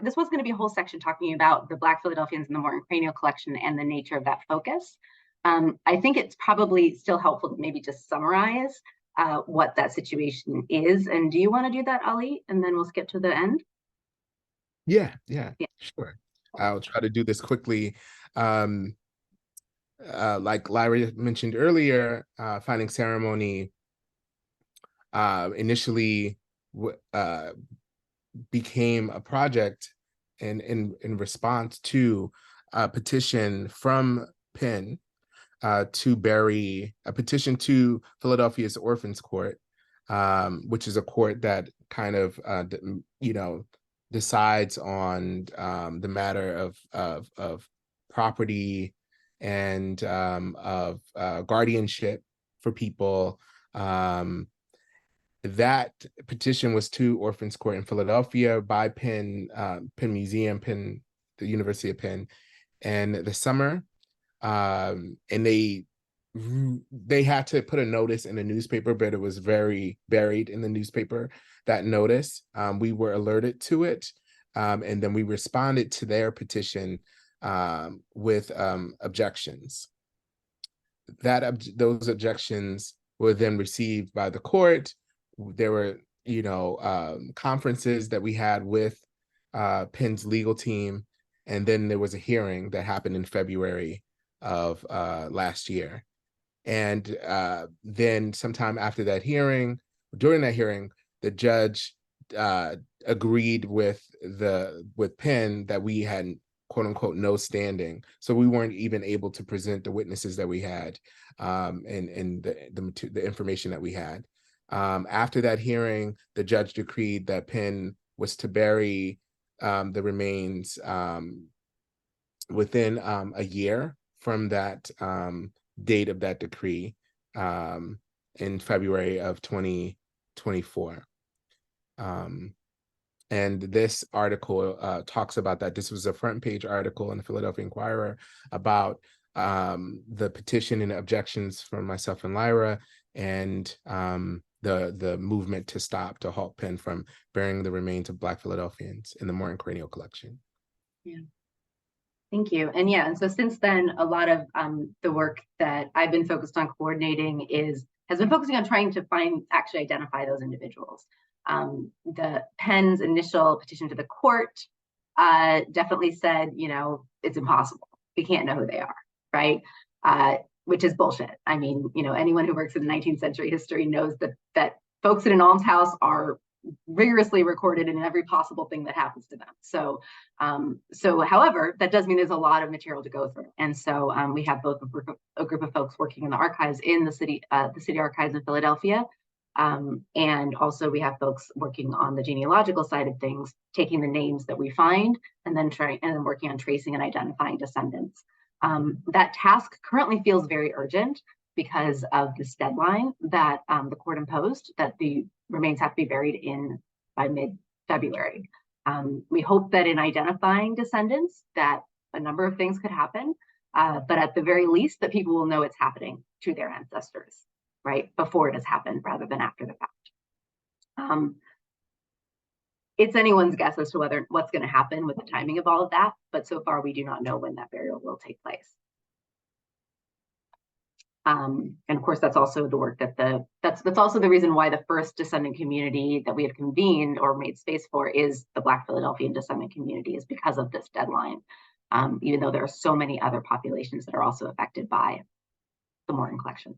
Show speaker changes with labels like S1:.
S1: This was going to be a whole section talking about the Black Philadelphians and the Morton Cranial Collection and the nature of that focus. I think it's probably still helpful to maybe just summarize what that situation is. And do you want to do that, aAliy? And then we'll skip to the end.
S2: Yeah, sure. I'll try to do this quickly. Like Lyra mentioned earlier, finding ceremony initially became a project in response to a petition from Penn to bury a petition to Philadelphia's Orphans Court, which is a court that kind of decides on the matter of property and of guardianship for people. That petition was to Orphans Court in Philadelphia by Penn Museum, the University of Penn, and the summer, and they had to put a notice in the newspaper, but it was very buried in the newspaper, that notice. We were alerted to it, and then we responded to their petition with objections. Those objections were then received by the court. There were, conferences that we had with Penn's legal team, and then there was a hearing that happened in February of last year. And then sometime after that hearing, during that hearing, the judge agreed with Penn that we had, quote unquote, no standing. So we weren't even able to present the witnesses that we had and the information that we had. After that hearing, the judge decreed that Penn was to bury the remains within a year from that date of that decree in February of 2024. And this article talks about that. This was a front page article in the Philadelphia Inquirer about the petition and objections from myself and Lyra, and the movement to halt Penn from burying the remains of Black Philadelphians in the Morton Cranial Collection.
S1: Yeah. Thank you. And so since then, a lot of the work that I've been focused on coordinating has been focusing on trying to actually identify those individuals. The Penn's initial petition to the court definitely said, it's impossible. We can't know who they are, right? Which is bullshit. I mean, anyone who works in 19th century history knows that folks in an almshouse are rigorously recorded in every possible thing that happens to them. So however, that does mean there's a lot of material to go through. And so we have both a group of folks working in the archives in the city archives in Philadelphia. And also we have folks working on the genealogical side of things, taking the names that we find and then working on tracing and identifying descendants. That task currently feels very urgent because of this deadline that the court imposed, that the remains have to be buried by mid-February. We hope that in identifying descendants that a number of things could happen, but at the very least that people will know it's happening to their ancestors, right, before it has happened rather than after the fact. It's anyone's guess as to what's going to happen with the timing of all of that, but so far we do not know when that burial will take place. And of course, that's also the work that's also the reason why the first descendant community that we have convened or made space for is the Black Philadelphian descendant community, is because of this deadline, even though there are so many other populations that are also affected by the Morton collection.